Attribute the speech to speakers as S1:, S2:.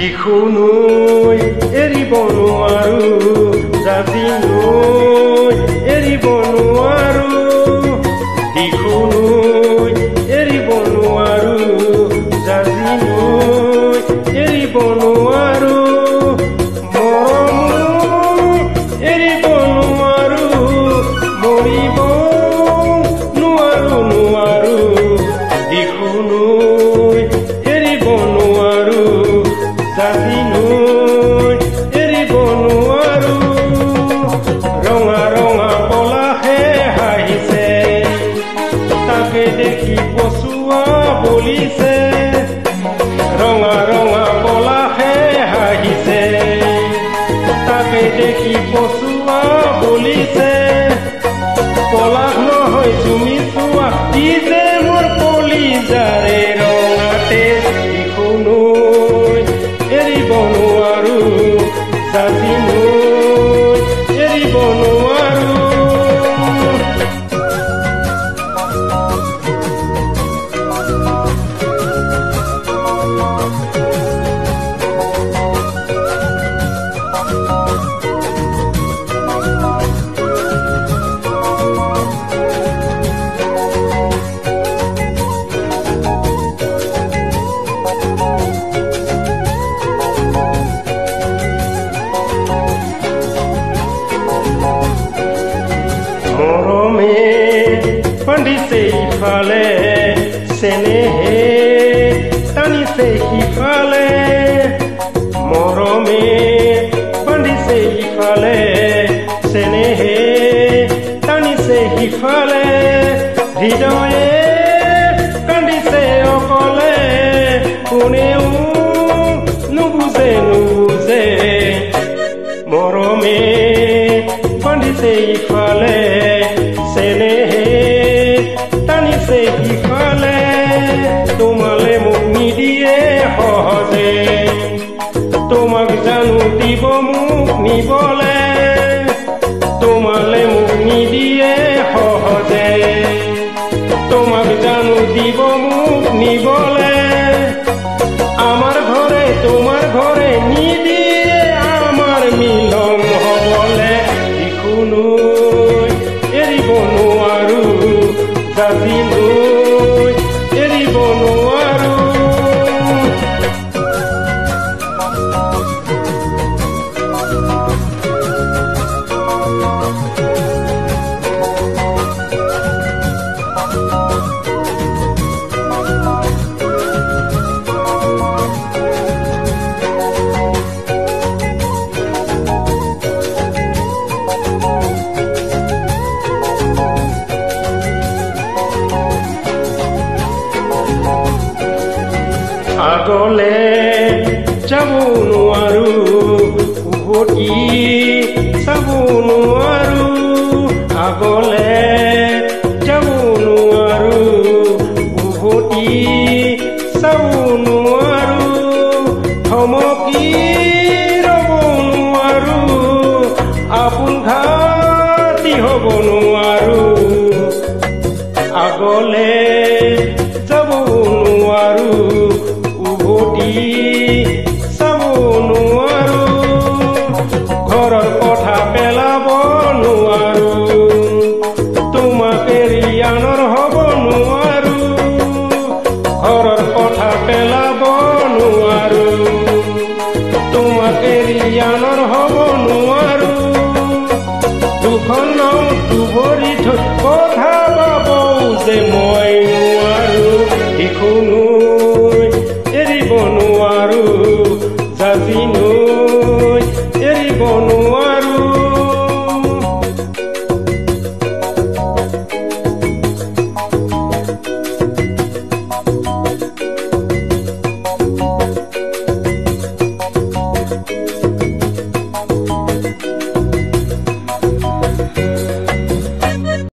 S1: দিখুনৈ এৰিব নোৱাৰো জাতিনৈ এৰিব নোৱাৰো দিখুনৈ এৰিব নোৱাৰো জাতিনৈ এৰিব নোৱাৰো মৰম এৰিব নোৱাৰো মৰিব নোৱাৰো নোৱাৰো দিখুনৈ এৰিব নোৱাৰো জাতিনৈ এৰিব নোৱাৰো ৰঙা ৰঙা পলাশে হাঁহিছে তাকে দেখি পচুৱা বলিছে ৰঙা ৰঙা পলাশে হাঁহিছে তাকে দেখি পচুৱা বলিছে পলাশ নহয় চুমি চোৱা কি যে মোৰ কলিজাৰে ৰঙাতে দিখুনৈ এৰিব নোৱাৰো জাতিনৈ এৰিব নোৱাৰো মৰমে বান্ধিছে ইফালে চেনেহে টানিছে সিফালে মৰমে বান্ধিছে ইফালে চেনেহে টানিছে সিফালে হৃদয়ে কান্দিছে অকলে কোনেও নুবুজে নুবুজে মৰমে বান্ধিছে ইফালে চেনেহে টানিছে সিফালে তোমালে মোক নিদিয়ে সহজে তোমাক জানো দিব মোক নিবলে তোমালে মোক নিদিয়ে সহজে তোমাক জানো দিব মোক নিবলে আমাৰ ঘৰে তোমাৰ ঘৰে নিদিয়ে আমাৰ মিলন হবলে দিখুনৈ এৰিব নোৱাৰো জাতিনৈ এৰিব নোৱাৰো আগলে যাব নোৱাৰো উভতি চাব নোৱাৰো আগলে যাব নোৱাৰো উভতি চাব নোৱাৰো থমকি ৰ'ব নোৱাৰো আপোন ঘাটি হ'ব নোৱাৰো আগলে যাব নোৱাৰো উভতি চাব নোৱাৰো ঘৰৰ কথা পেলাব নোৱাৰো তোমাক এৰি আনৰ হ'ব নোৱাৰো ঘৰৰ কথা পেলাব নোৱাৰো তোমাক এৰি আনৰ হ'ব নোৱাৰো দুখন নাও দুভৰি থৈ কথা পাবও যে মই নোৱাৰো দিখুনৈ